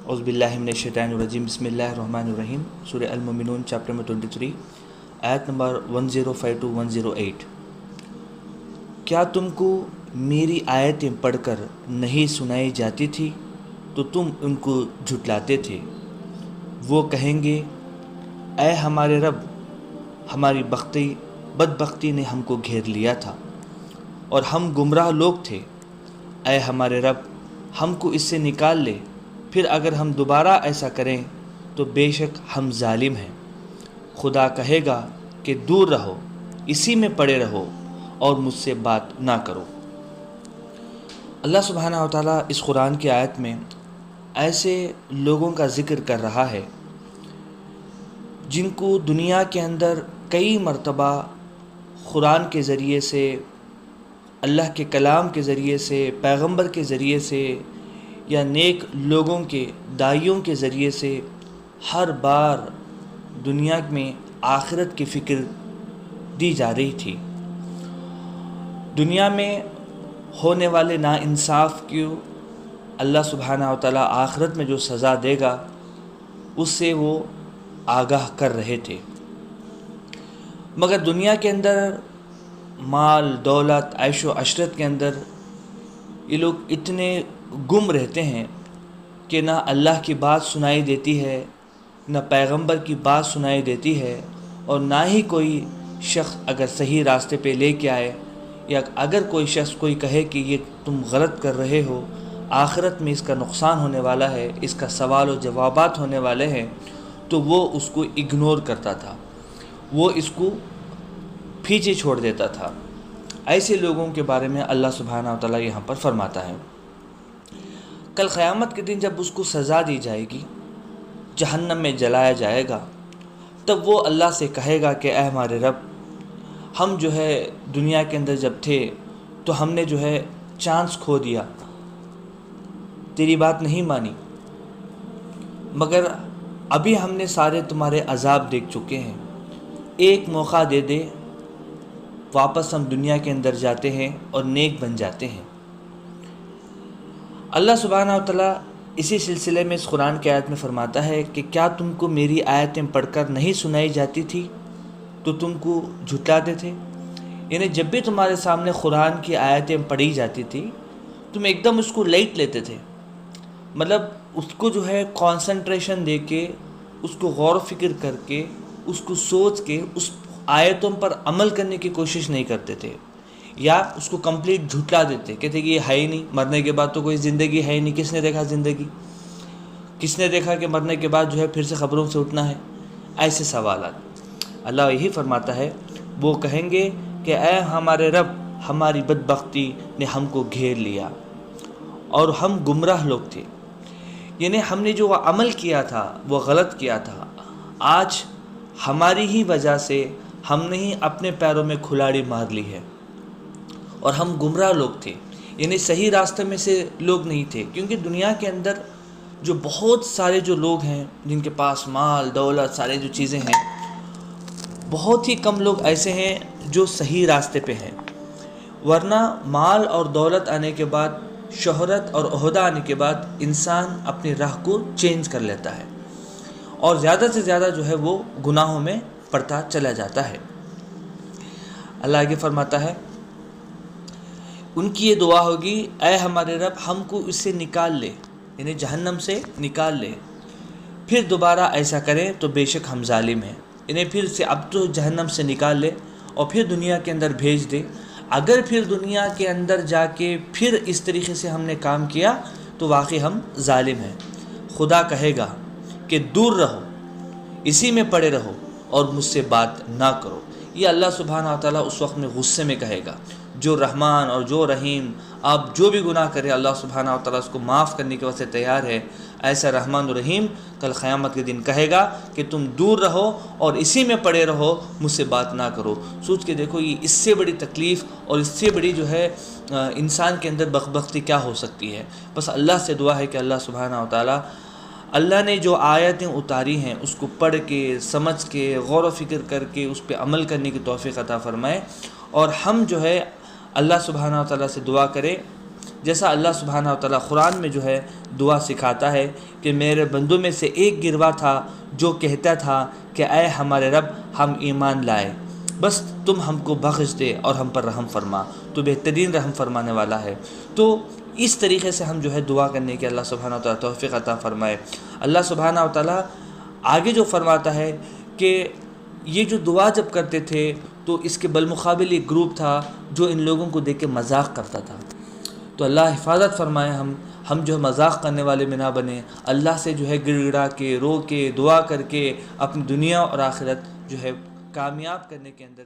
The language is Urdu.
اعوذ باللہ من الشیطان الرجیم بسم اللہ الرحمن الرحیم سورہ المومنون چیپٹر نمبر 23 آیت نمبر 105 to 108۔ کیا تم کو میری آیتیں پڑھ کر نہیں سنائی جاتی تھی تو تم ان کو جھٹلاتے تھے۔ وہ کہیں گے اے ہمارے رب، ہماری بدبختی نے ہم کو گھیر لیا تھا اور ہم گمراہ لوگ تھے۔ اے ہمارے رب، ہم کو اس سے نکال لے، پھر اگر ہم دوبارہ ایسا کریں تو بے شک ہم ظالم ہیں۔ خدا کہے گا کہ دور رہو، اسی میں پڑے رہو اور مجھ سے بات نہ کرو۔ اللہ سبحانہ و تعالیٰ اس قرآن کی آیت میں ایسے لوگوں کا ذکر کر رہا ہے جن کو دنیا کے اندر کئی مرتبہ قرآن کے ذریعے سے، اللہ کے کلام کے ذریعے سے، پیغمبر کے ذریعے سے یا نیک لوگوں کے داعیوں کے ذریعے سے ہر بار دنیا میں آخرت کی فکر دی جا رہی تھی۔ دنیا میں ہونے والے ناانصاف کو اللہ سبحانہ و تعالیٰ آخرت میں جو سزا دے گا اس سے وہ آگاہ کر رہے تھے، مگر دنیا کے اندر مال دولت عیش و عشرت کے اندر یہ لوگ اتنے گم رہتے ہیں کہ نہ اللہ کی بات سنائی دیتی ہے، نہ پیغمبر کی بات سنائی دیتی ہے، اور نہ ہی کوئی شخص اگر صحیح راستے پہ لے کے آئے، یا اگر کوئی شخص کوئی کہے کہ یہ تم غلط کر رہے ہو، آخرت میں اس کا نقصان ہونے والا ہے، اس کا سوال و جوابات ہونے والے ہیں، تو وہ اس کو اگنور کرتا تھا، وہ اس کو پیچھے چھوڑ دیتا تھا۔ ایسے لوگوں کے بارے میں اللہ سبحانہ و تعالیٰ یہاں پر فرماتا ہے کل قیامت کے دن جب اس کو سزا دی جائے گی، جہنم میں جلایا جائے گا، تب وہ اللہ سے کہے گا کہ اے ہمارے رب، ہم جو ہے دنیا کے اندر جب تھے تو ہم نے جو ہے چانس کھو دیا، تیری بات نہیں مانی، مگر ابھی ہم نے سارے تمہارے عذاب دیکھ چکے ہیں، ایک موقع دے دے، واپس ہم دنیا کے اندر جاتے ہیں اور نیک بن جاتے ہیں۔ اللہ سبحانہ و تعالیٰ اسی سلسلے میں اس قرآن کی آیت میں فرماتا ہے کہ کیا تم کو میری آیتیں پڑھ کر نہیں سنائی جاتی تھی تو تم کو جھٹلاتے تھے۔ یعنی جب بھی تمہارے سامنے قرآن کی آیتیں پڑھی جاتی تھی تم ایک دم اس کو لائٹ لیتے تھے، مطلب اس کو جو ہے کانسنٹریشن دے کے، اس کو غور و فکر کر کے، اس کو سوچ کے اس آیتوں پر عمل کرنے کی کوشش نہیں کرتے تھے، یا اس کو کمپلیٹ جھٹلا دیتے، کہتے کہ یہ ہے ہی نہیں، مرنے کے بعد تو کوئی زندگی ہے ہی نہیں، کس نے دیکھا زندگی، کس نے دیکھا کہ مرنے کے بعد جو ہے پھر سے خبروں سے اٹھنا ہے، ایسے سوالات۔ اللہ یہی فرماتا ہے، وہ کہیں گے کہ اے ہمارے رب، ہماری بدبختی نے ہم کو گھیر لیا اور ہم گمراہ لوگ تھے، یعنی ہم نے جو عمل کیا تھا وہ غلط کیا تھا، آج ہماری ہی وجہ سے ہم نے ہی اپنے پیروں میں کھلاڑی مار لی ہے، اور ہم گمراہ لوگ تھے، یعنی صحیح راستے میں سے لوگ نہیں تھے۔ کیونکہ دنیا کے اندر جو بہت سارے جو لوگ ہیں جن کے پاس مال دولت سارے جو چیزیں ہیں، بہت ہی کم لوگ ایسے ہیں جو صحیح راستے پہ ہیں، ورنہ مال اور دولت آنے کے بعد، شہرت اور عہدہ آنے کے بعد انسان اپنی راہ کو چینج کر لیتا ہے اور زیادہ سے زیادہ جو ہے وہ گناہوں میں پڑتا چلا جاتا ہے۔ اللہ آگے فرماتا ہے، ان کی یہ دعا ہوگی اے ہمارے رب، ہم کو اس سے نکال لے، یعنی جہنم سے نکال لے، پھر دوبارہ ایسا کریں تو بے شک ہم ظالم ہیں، یعنی پھر سے اب تو جہنم سے نکال لے اور پھر دنیا کے اندر بھیج دے۔ اگر پھر دنیا کے اندر جا کے پھر اس طریقے سے ہم نے کام کیا تو واقعی ہم ظالم ہیں۔ خدا کہے گا کہ دور رہو، اسی میں پڑے رہو اور مجھ سے بات نہ کرو۔ یہ اللہ سبحانہ و تعالیٰ اس وقت میں غصے میں کہے گا۔ جو رحمان اور جو رحیم، آپ جو بھی گناہ کرے اللہ سبحانہ و تعالیٰ اس کو معاف کرنے کے واسطے تیار ہے، ایسا رحمان و رحیم کل قیامت کے دن کہے گا کہ تم دور رہو اور اسی میں پڑے رہو، مجھ سے بات نہ کرو۔ سوچ کے دیکھو یہ اس سے بڑی تکلیف اور اس سے بڑی جو ہے انسان کے اندر بدبختی کیا ہو سکتی ہے۔ بس اللہ سے دعا ہے کہ اللہ سبحانہ و تعالیٰ، اللہ نے جو آیتیں اتاری ہیں اس کو پڑھ کے سمجھ کے غور و فکر کر کے اس پہ عمل کرنے کی توفیق عطا فرمائے، اور ہم جو ہے اللہ سبحانہ و تعالیٰ سے دعا کریں جیسا اللہ سبحانہ وتعالی قرآن میں جو ہے دعا سکھاتا ہے کہ میرے بندوں میں سے ایک گروہ تھا جو کہتا تھا کہ اے ہمارے رب ہم ایمان لائے، بس تم ہم کو بخش دے اور ہم پر رحم فرما، تو بہترین رحم فرمانے والا ہے۔ تو اس طریقے سے ہم جو ہے دعا کرنے کی اللہ سبحانہ وتعالی توفیق عطا فرمائے۔ اللہ سبحانہ وتعالی آگے جو فرماتا ہے کہ یہ جو دعا جب کرتے تھے تو اس کے بالمقابل ایک گروپ تھا جو ان لوگوں کو دیکھ کے مذاق کرتا تھا۔ تو اللہ حفاظت فرمائے ہم جو ہے مذاق کرنے والے میں نہ بنیں، اللہ سے جو ہے گڑ گڑا کے رو کے دعا کر کے اپنی دنیا اور آخرت جو ہے کامیاب کرنے کے اندر